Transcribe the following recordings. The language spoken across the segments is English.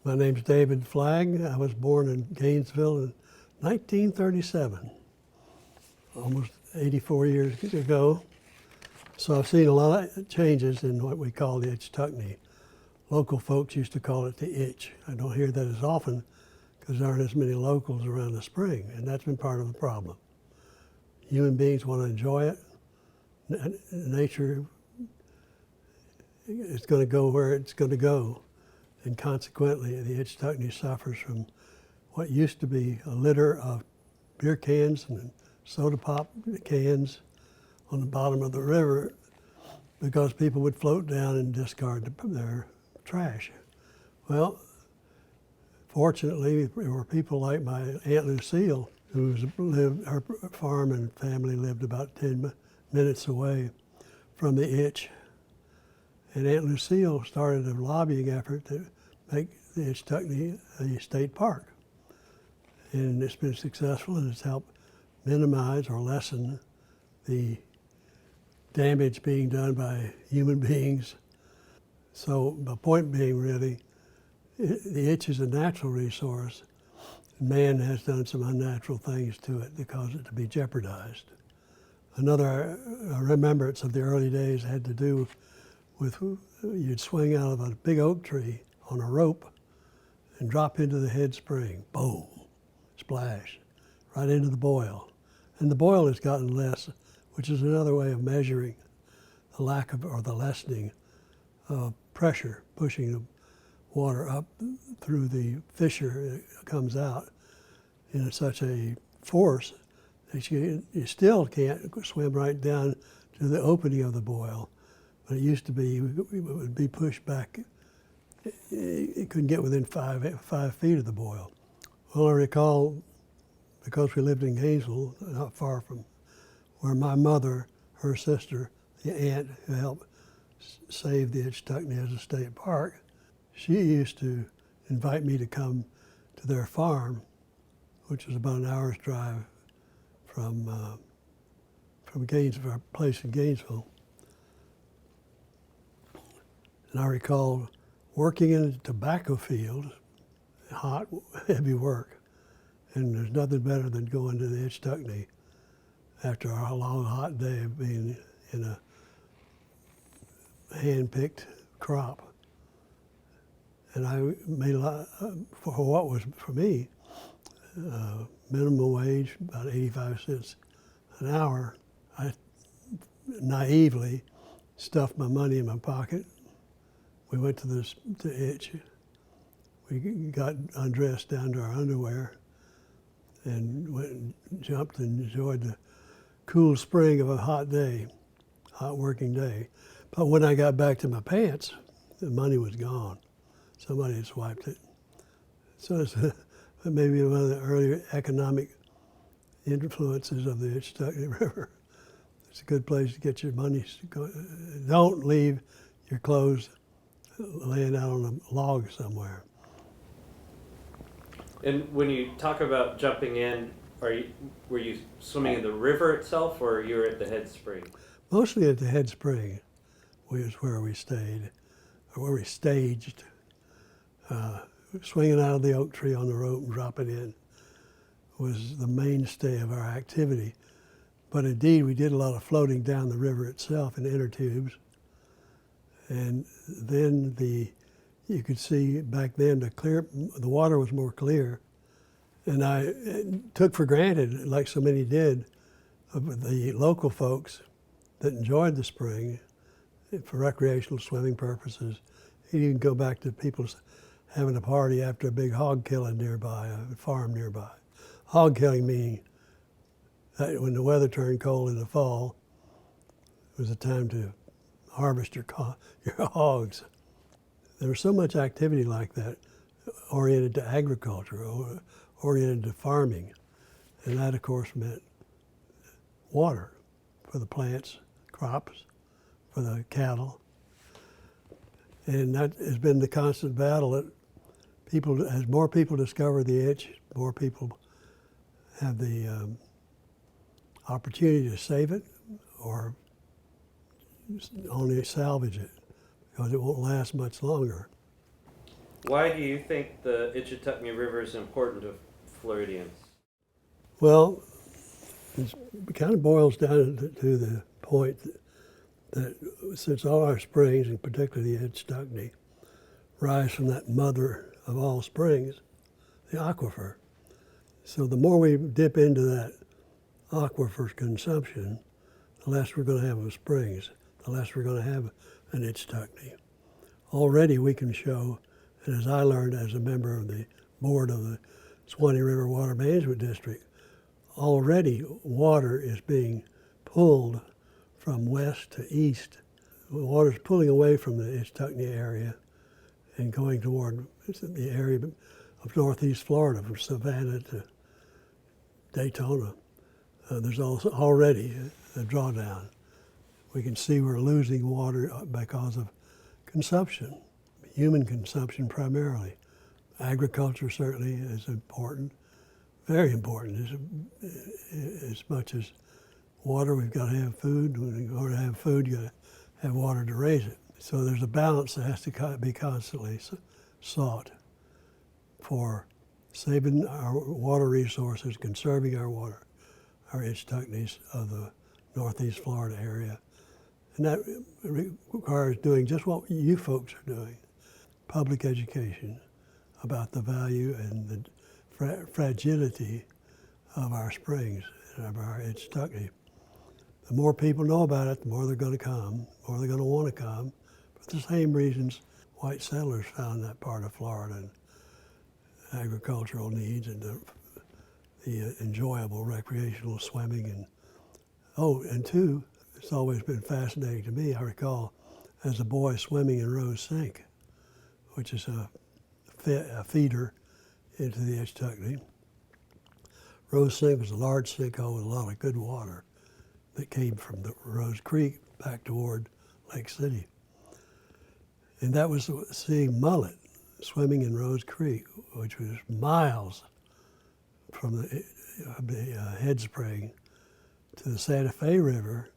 My name's David Flagg. I was born in Gainesville in 1937, almost 84 years ago. So I've seen a lot of changes in what we call the Ichetucknee. Local folks used to call it the Itch. I don't hear that as often because there aren't as many locals around the spring, and that's been part of the problem. Human beings want to enjoy it. Nature is going to go where it's going to go. And consequently, the Ichetucknee suffers from what used to be a litter of beer cans and soda pop cans on the bottom of the river because people would float down and discard their trash. Well, fortunately, there were people like my Aunt Lucille, her farm and family lived about 10 minutes away from the Itch. And Aunt Lucille started a lobbying effort to make the Ichetucknee a state park. And it's been successful, and it's helped minimize or lessen the damage being done by human beings. So my point being really, the Itch is a natural resource. Man has done some unnatural things to it that cause it to be jeopardized. Another remembrance of the early days had to do with you'd swing out of a big oak tree on a rope and drop into the head spring. Boom, splash, right into the boil. And the boil has gotten less, which is another way of measuring the lack of or the lessening of pressure, pushing the water up through the fissure. It comes out in such a force that you still can't swim right down to the opening of the boil. But it used to be, it would be pushed back. It couldn't get within 5 feet of the boil. Well, I recall, because we lived in Gainesville, not far from where my mother, her sister, the aunt who helped save the Ichetucknee as a state park, she used to invite me to come to their farm, which was about an hour's drive from Gainesville, our place in Gainesville. And I recall working in a tobacco field, hot, heavy work, and there's nothing better than going to the Ichetucknee after a long, hot day of being in a hand-picked crop. And I made a lot, for what was, for me, minimum wage, about 85 cents an hour. I naively stuffed my money in my pocket. We went to the Itch. We got undressed down to our underwear and went and jumped and enjoyed the cool spring of a hot day, hot working day. But when I got back to my pants, the money was gone. Somebody had swiped it. So it's maybe one of the early economic influences of the Ichetucknee River. It's a good place to get your money. Don't leave your clothes laying out on a log somewhere. And when you talk about jumping in, were you swimming in the river itself, or you were at the head spring? Mostly at the head spring was where we stayed, or where we staged. Swinging out of the oak tree on the rope and dropping in was the mainstay of our activity. But indeed, we did a lot of floating down the river itself in inner tubes. And then you could see back then the water was more clear. And I took for granted, like so many did, of the local folks that enjoyed the spring for recreational swimming purposes. You can go back to people having a party after a big hog killing nearby, a farm nearby. Hog killing meaning that when the weather turned cold in the fall, it was a time to harvest your hogs. There was so much activity like that oriented to agriculture, or oriented to farming. And that, of course, meant water for the plants, crops, for the cattle. And that has been the constant battle that as more people discover the Itch, more people have the opportunity to save it or only salvage it, because it won't last much longer. Why do you think the Ichetucknee River is important to Floridians? Well, it kind of boils down to the point that since all our springs, and particularly the Ichetucknee, rise from that mother of all springs, the aquifer. So the more we dip into that aquifer consumption, the less we're going to have of springs, the less we're going to have an Ichetucknee. Already we can show, and as I learned as a member of the board of the Suwannee River Water Management District, already water is being pulled from west to east. The water's pulling away from the Ichetucknee area and going toward the area of northeast Florida, from Savannah to Daytona. There's also already a drawdown. We can see we're losing water because of consumption, human consumption primarily. Agriculture certainly is important, very important. As much as water, we've got to have food. When you go to have food, you got to have water to raise it. So there's a balance that has to be constantly sought for saving our water resources, conserving our water, our Ichetucknees of the northeast Florida area. And that requires doing just what you folks are doing, public education about the value and the fragility of our springs and of our Ichetucknee. The more people know about it, the more they're going to come, the more they're going to want to come, for the same reasons white settlers found that part of Florida, and agricultural needs and the enjoyable recreational swimming. And two, it's always been fascinating to me. I recall as a boy swimming in Rose Sink, which is a feeder into the Ichetucknee. Rose Sink was a large sinkhole with a lot of good water that came from the Rose Creek back toward Lake City. And that was seeing mullet swimming in Rose Creek, which was miles from the head spring to the Santa Fe River,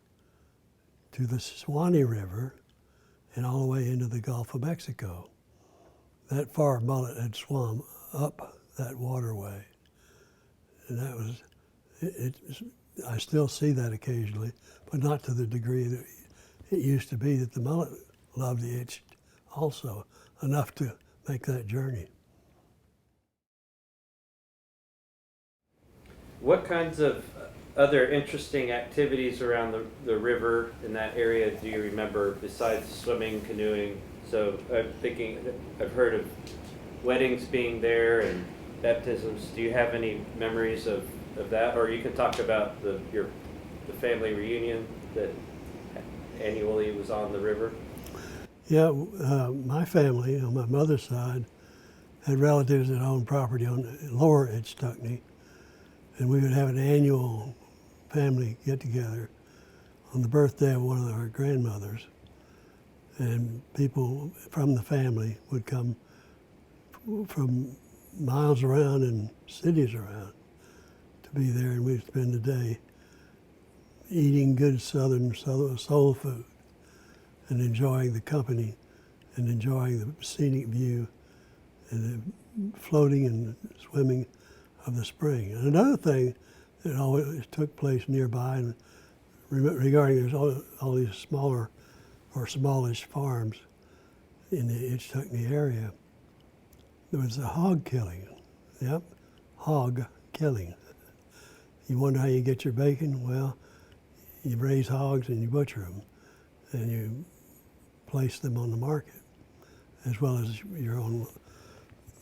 to the Suwannee River, and all the way into the Gulf of Mexico. That far mullet had swum up that waterway. And that was, I still see that occasionally, but not to the degree that it used to be, that the mullet loved the itch also, enough to make that journey. What kinds of other interesting activities around the river in that area do you remember besides swimming, canoeing? So I'm thinking, I've heard of weddings being there and baptisms. Do you have any memories of that? Or you can talk about the family reunion that annually was on the river. Yeah, my family on my mother's side had relatives that owned property on lower Ichetucknee, and we would have an annual family get-together on the birthday of one of our grandmothers, and people from the family would come from miles around and cities around to be there, and we'd spend the day eating good southern soul food and enjoying the company and enjoying the scenic view and the floating and swimming of the spring. And another thing that always took place nearby, and regarding there's all these smaller or smallish farms in the Ichetucknee area, there was a hog killing. Yep, hog killing. You wonder how you get your bacon? Well, you raise hogs and you butcher them, and you place them on the market, as well as your own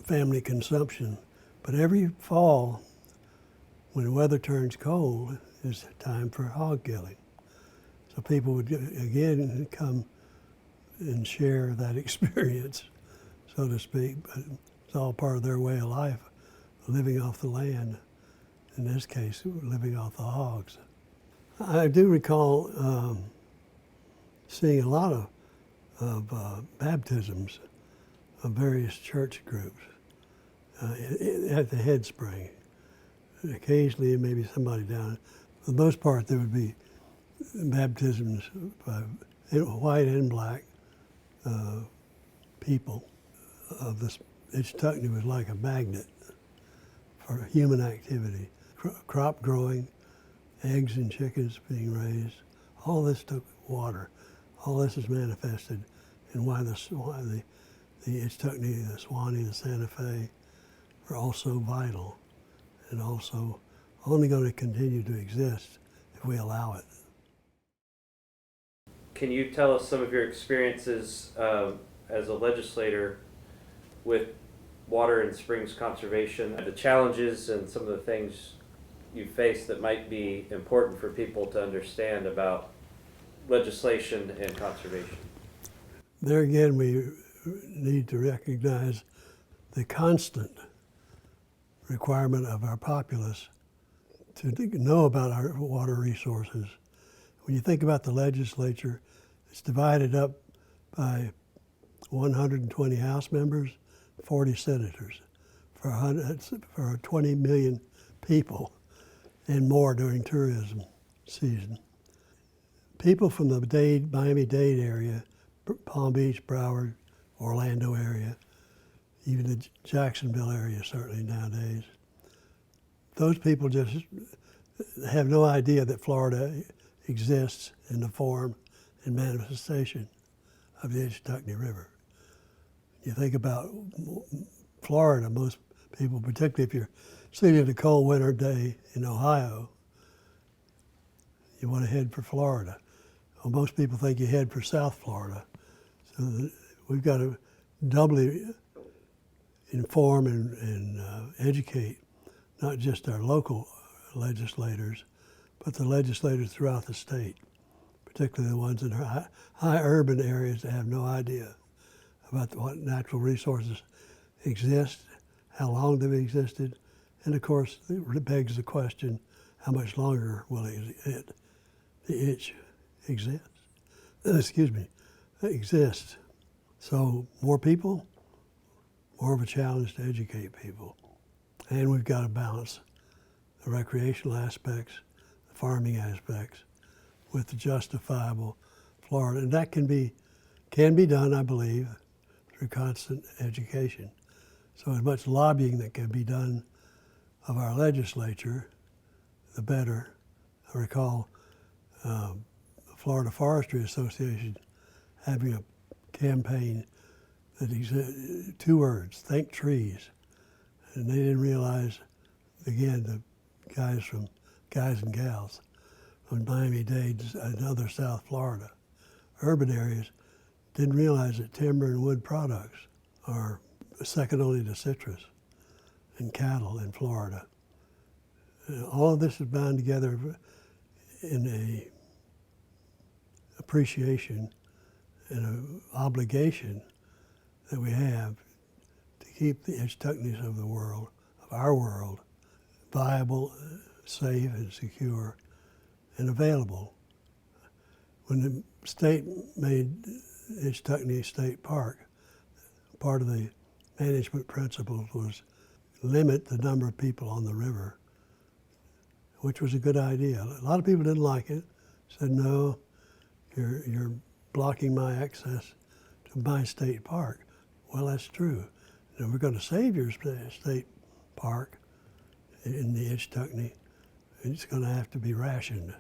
family consumption. But every fall, when the weather turns cold, is time for hog killing. So people would again come and share that experience, so to speak, but it's all part of their way of life, living off the land. In this case, living off the hogs. I do recall seeing a lot of baptisms of various church groups at the head spring. Occasionally, maybe somebody down. For the most part, there would be baptisms by white and black people of the Ichetucknee was like a magnet for human activity. Crop growing, eggs and chickens being raised, all this took water. All this is manifested in why the Ichetucknee, the Suwannee, the Santa Fe are also vital and also only going to continue to exist if we allow it. Can you tell us some of your experiences as a legislator with water and springs conservation, the challenges and some of the things you face that might be important for people to understand about legislation and conservation? There again, we need to recognize the constant requirement of our populace to know about our water resources. When you think about the legislature, it's divided up by 120 House members, 40 senators, for 20 million people and more during tourism season. People from the Miami-Dade area, Palm Beach, Broward, Orlando area, even the Jacksonville area certainly nowadays, those people just have no idea that Florida exists in the form and manifestation of the Ichetucknee River. You think about Florida, most people, particularly if you're sitting in a cold winter day in Ohio, you want to head for Florida. Well, most people think you head for South Florida. So we've got to doubly inform and educate not just our local legislators, but the legislators throughout the state, particularly the ones in high urban areas that have no idea about what natural resources exist, how long they've existed, and of course it begs the question, how much longer will the itch exist? Exist. So more people, more of a challenge to educate people. And we've got to balance the recreational aspects, the farming aspects, with the justifiable Florida. And that can be done, I believe, through constant education. So as much lobbying that can be done of our legislature, the better. I recall the Florida Forestry Association having a campaign that 2 words, think trees. And they didn't realize, again, the guys and gals from Miami-Dade and other South Florida urban areas didn't realize that timber and wood products are second only to citrus and cattle in Florida. All of this is bound together in a appreciation and an obligation that we have to keep the Ichetucknees of the world, of our world, viable, safe, and secure, and available. When the state made Ichetucknee State Park, part of the management principles was limit the number of people on the river, which was a good idea. A lot of people didn't like it, said, no, you're blocking my access to my state park. Well, that's true. And if we're going to save your state park in the Ichetucknee, it's going to have to be rationed.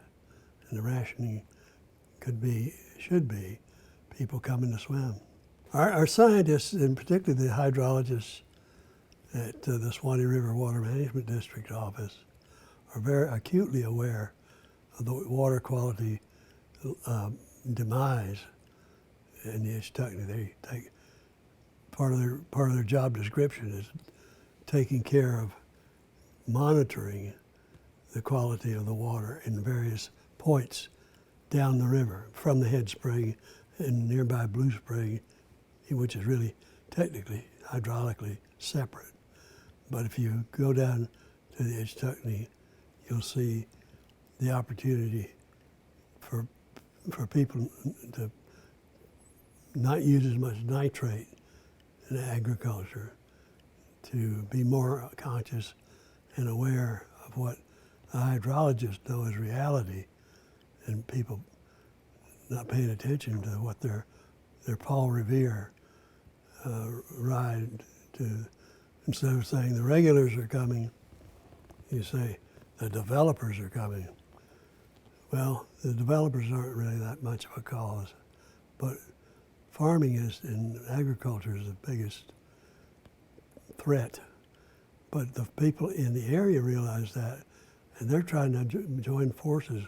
And the rationing should be people coming to swim. Our scientists, and particularly the hydrologists at the Suwannee River Water Management District office, are very acutely aware of the water quality demise in the Ichetucknee. They take part of their job description is taking care of monitoring the quality of the water in various points down the river, from the head spring and nearby Blue Spring, which is really technically hydraulically separate. But if you go down to the Ichetucknee, you'll see the opportunity for people to not use as much nitrate in agriculture, to be more conscious and aware of what the hydrologists know as reality, and people not paying attention to what their Paul Revere ride to, instead of saying the regulars are coming, you say the developers are coming. Well, the developers aren't really that much of a cause, but farming is, and agriculture is the biggest threat. But the people in the area realize that, and they're trying to join forces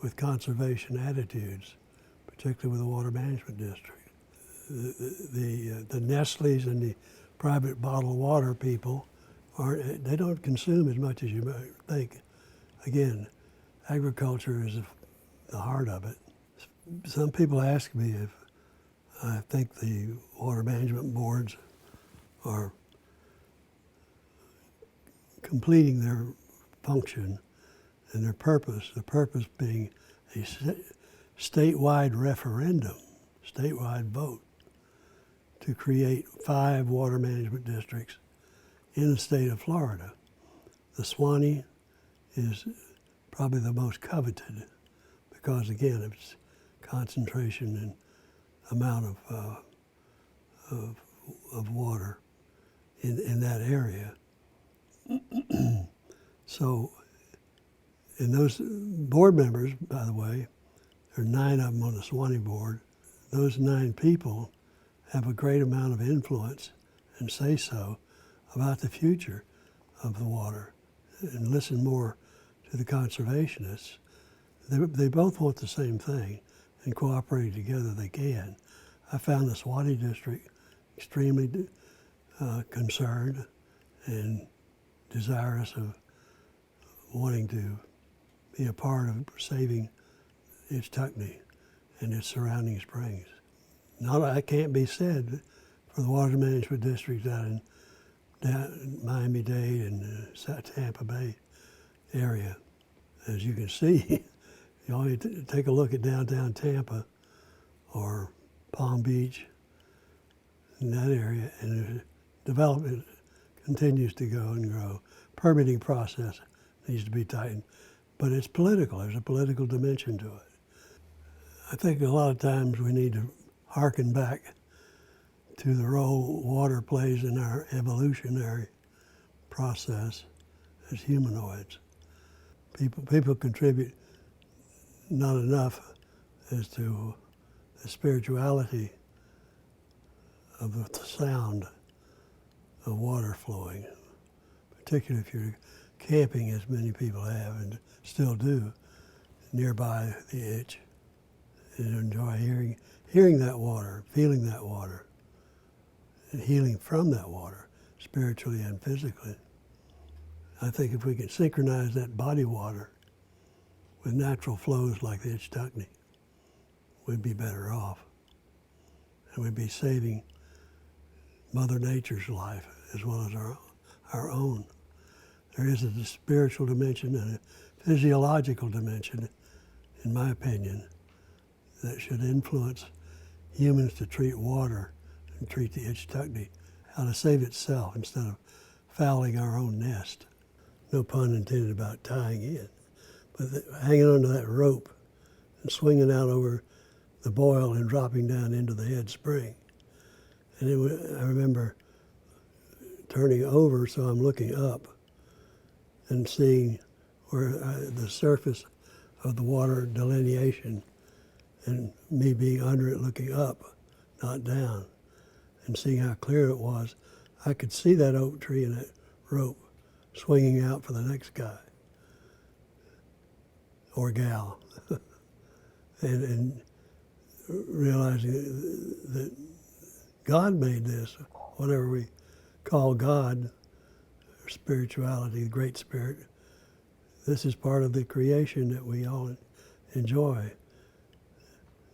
with conservation attitudes, particularly with the water management district. The Nestle's and the private bottled water people they don't consume as much as you might think. Again, agriculture is the heart of it. Some people ask me if I think the water management boards are completing their function and their purpose, the purpose being a statewide referendum, statewide vote to create 5 water management districts in the state of Florida. The Suwannee is probably the most coveted because, again, of its concentration and amount of water in that area. So, and those board members, by the way, there are 9 of them on the Suwannee board. Those 9 people have a great amount of influence and say so about the future of the water and listen more to the conservationists. They both want the same thing, and cooperating together they can. I found the Suwannee district extremely concerned and desirous of wanting to be a part of saving Ichetucknee and its surrounding springs. That can't be said for the water management districts down in Miami-Dade and Tampa Bay area. As you can see, you only take a look at downtown Tampa or Palm Beach in that area, and the development continues to go and grow. Permitting process needs to be tightened, but it's political. There's a political dimension to it. I think a lot of times we need to hearken back to the role water plays in our evolutionary process as humanoids. People contribute not enough as to the spirituality of the sound of water flowing, particularly if you're camping, as many people have and still do, nearby the itch, and enjoy hearing that water, feeling that water, and healing from that water, spiritually and physically. I think if we could synchronize that body water with natural flows like the Ichetucknee, we'd be better off. And we'd be saving Mother Nature's life as well as our own. There is a spiritual dimension and a physiological dimension, in my opinion, that should influence humans to treat water and treat the Ichetucknee, how to save itself instead of fouling our own nest. No pun intended about tying in, but hanging onto that rope and swinging out over the boil and dropping down into the head spring. And I remember turning over, so I'm looking up and seeing where the surface of the water delineation and me being under it looking up, not down, and seeing how clear it was. I could see that oak tree and that rope swinging out for the next guy or gal. and realizing that God made this, whatever we call God, or spirituality, the Great Spirit. This is part of the creation that we all enjoy.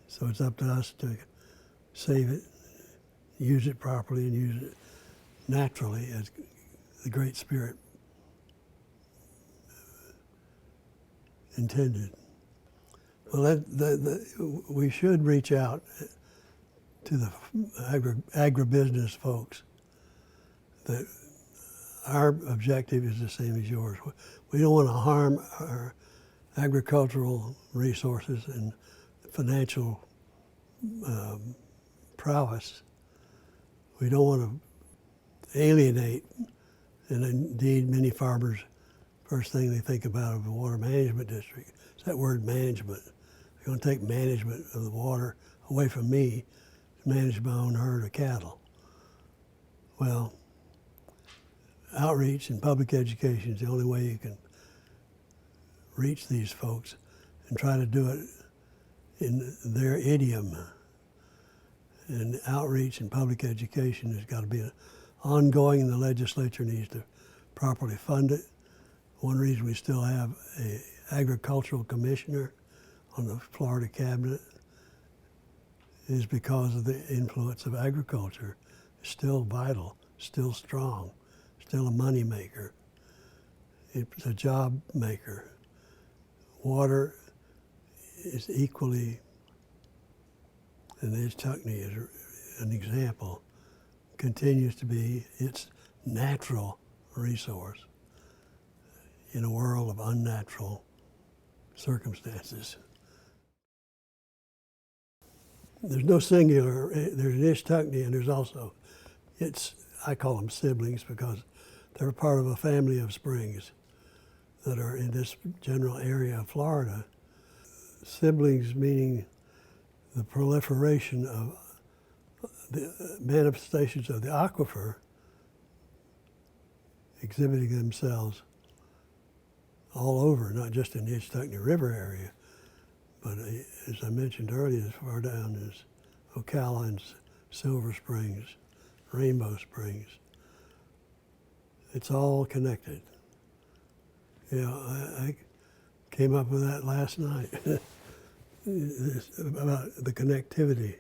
So it's up to us to save it, use it properly, and use it naturally as the Great Spirit intended. Well, we should reach out to the agribusiness folks. That our objective is the same as yours. We don't want to harm our agricultural resources and financial prowess. We don't want to alienate. And indeed, many farmers, first thing they think about of a water management district is that word management. They're going to take management of the water away from me to manage my own herd of cattle. Well, outreach and public education is the only way you can reach these folks and try to do it in their idiom. And outreach and public education has got to be ongoing, and the legislature needs to properly fund it. One reason we still have an agricultural commissioner on the Florida cabinet is because of the influence of agriculture. It's still vital, still strong, still a money maker. It's a job maker. Water is equally, and Ichetucknee is an example, continues to be its natural resource in a world of unnatural circumstances. There's no singular, there's an Ichetucknee, and there's also, I call them siblings because they're part of a family of springs that are in this general area of Florida. Siblings meaning the proliferation of the manifestations of the aquifer exhibiting themselves all over, not just in the Ichetucknee River area, but as I mentioned earlier, as far down as Ocala and Silver Springs, Rainbow Springs. It's all connected. You know, I came up with that last night about the connectivity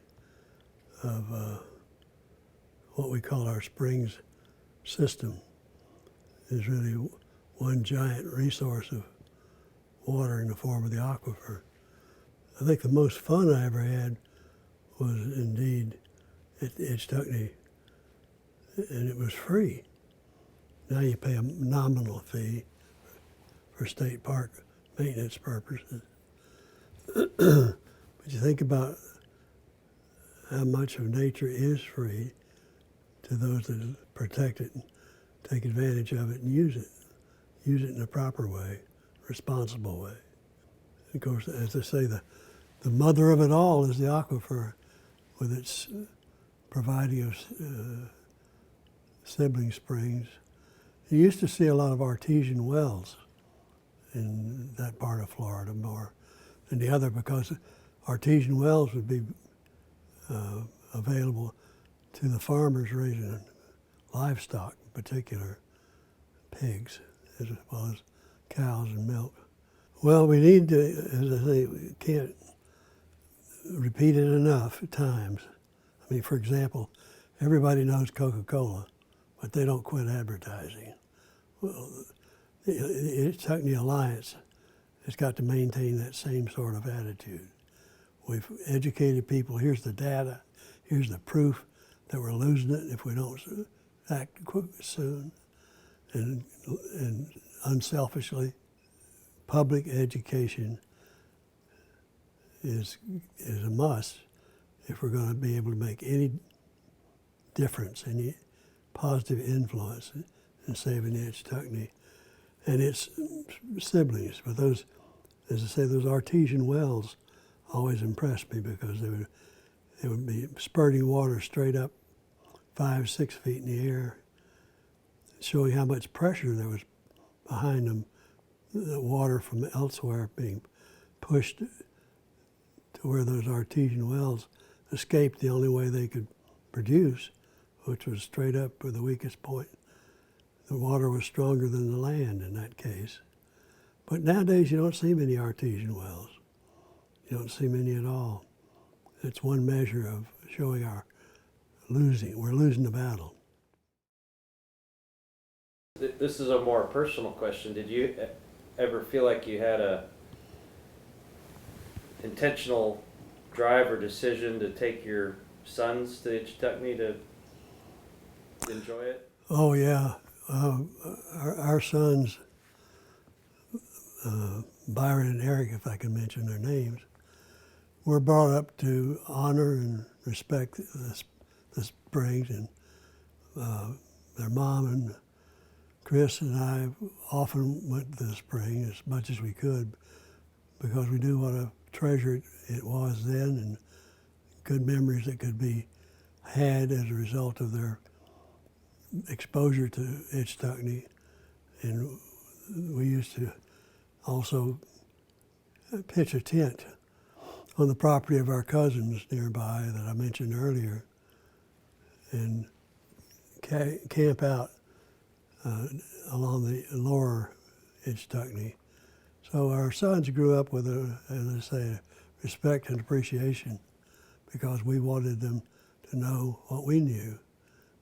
of what we call our springs system is really one giant resource of water in the form of the aquifer. I think the most fun I ever had was indeed at Ichetucknee, and it was free. Now you pay a nominal fee for state park maintenance purposes. But you think about how much of nature is free to those that protect it and take advantage of it and use it in a proper way, responsible way. Of course, as I say, the mother of it all is the aquifer with its providing of sibling springs. You used to see a lot of artesian wells in that part of Florida more than the other because artesian wells would be available to the farmers raising livestock, in particular pigs, as well as cows and milk. Well, we need to, as I say, we can't repeat it enough times. I mean, for example, everybody knows Coca-Cola, but they don't quit advertising. Well, the Ichetucknee Alliance has got to maintain that same sort of attitude. We've educated people, here's the data, here's the proof that we're losing it if we don't act soon. And unselfishly, public education is a must if we're going to be able to make any difference, any positive influence in saving the Ichetucknee and its siblings. But those, as I say, those artesian wells always impressed me because they would be spurting water straight up 5-6 feet in the air, showing how much pressure there was behind them, the water from elsewhere being pushed to where those artesian wells escaped the only way they could produce, which was straight up for the weakest point. The water was stronger than the land in that case. But nowadays you don't see many artesian wells. You don't see many at all. It's one measure of showing we're losing the battle. This is a more personal question. Did you ever feel like you had a intentional drive or decision to take your sons to Ichetucknee to enjoy it? Oh yeah, our sons, Byron and Eric, if I can mention their names, were brought up to honor and respect the springs and their mom and Chris and I often went to the spring as much as we could because we knew what a treasure it was then and good memories that could be had as a result of their exposure to Ichetucknee. And we used to also pitch a tent on the property of our cousins nearby that I mentioned earlier and camp out along the lower Ichetucknee. So our sons grew up with as I say, respect and appreciation because we wanted them to know what we knew,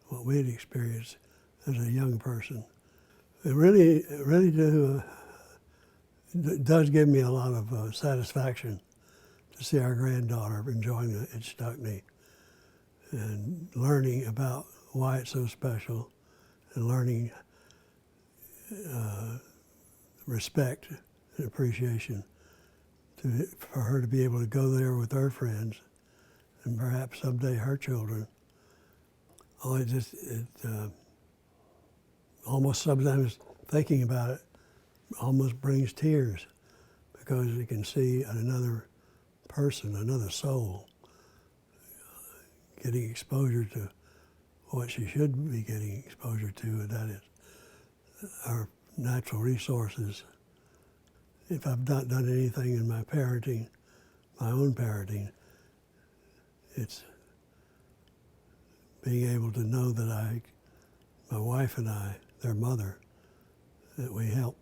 what we had experienced as a young person. It really does give me a lot of satisfaction to see our granddaughter enjoying the Ichetucknee and learning about why it's so special and learning respect and appreciation for her to be able to go there with her friends and perhaps someday her children. Oh, it almost sometimes thinking about it almost brings tears because you can see another person, another soul getting exposure to what she should be getting exposure to, and that is our natural resources. If I've not done anything in my parenting, my own parenting, it's being able to know that my wife and I, their mother, that we help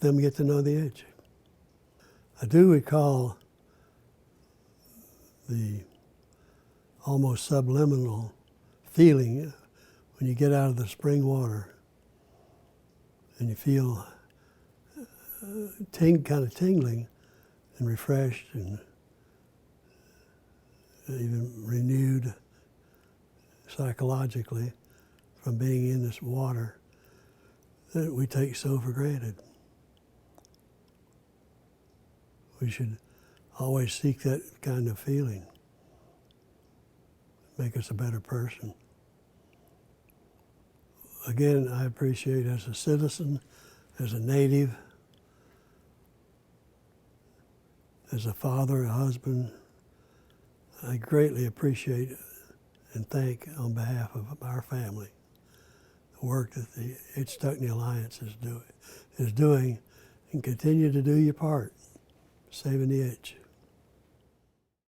them get to know the edge. I do recall the almost subliminal feeling when you get out of the spring water and you feel kind of tingling and refreshed and even renewed psychologically from being in this water that we take so for granted. We should always seek that kind of feeling, make us a better person. Again, I appreciate as a citizen, as a native, as a father, a husband, I greatly appreciate and thank on behalf of our family the work that the Ichetucknee Alliance is doing and continue to do your part, saving the itch.